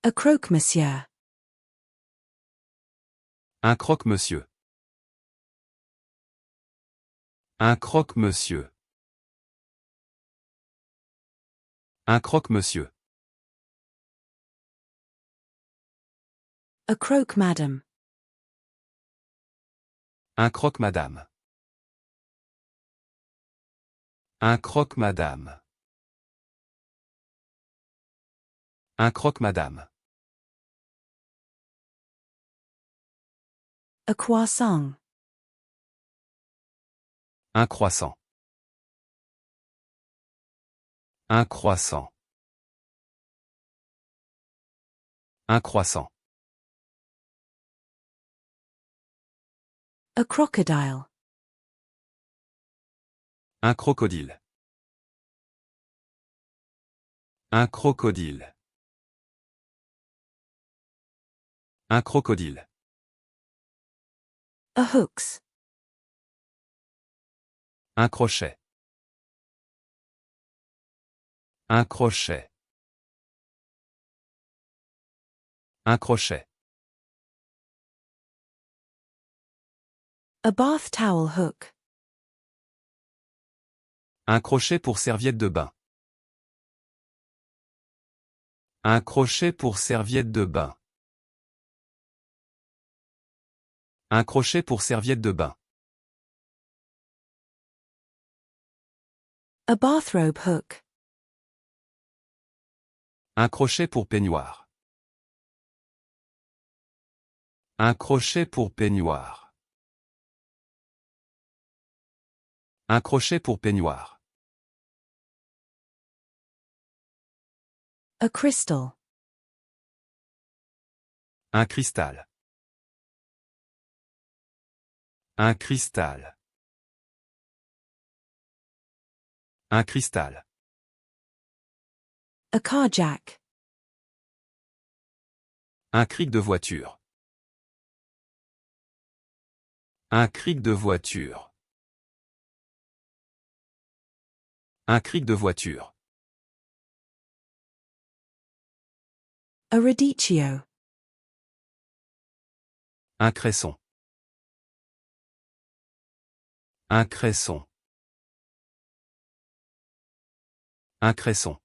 A croque-monsieur. Un croque-monsieur. Un croque-monsieur. Un croque-monsieur. A croque-madame. Un croque-madame. Un croque-madame. Un croque-madame. A croissant. Un croissant. Un croissant. Un croissant. A crocodile. Un crocodile. Un crocodile. Un crocodile. A hooks. Un crochet. Un crochet. Un crochet. A bath towel hook. Un crochet pour serviette de bain. Un crochet pour serviette de bain. Un crochet pour serviette de bain. A bathrobe hook. Un crochet pour peignoir. Un crochet pour peignoir. Un crochet pour peignoir. A crystal. Un cristal. Un cristal. Un cristal. A car jack. Un cric de voiture. Un cric de voiture. Un cric de voiture. A radicchio. Un cresson. Un cresson. Un cresson.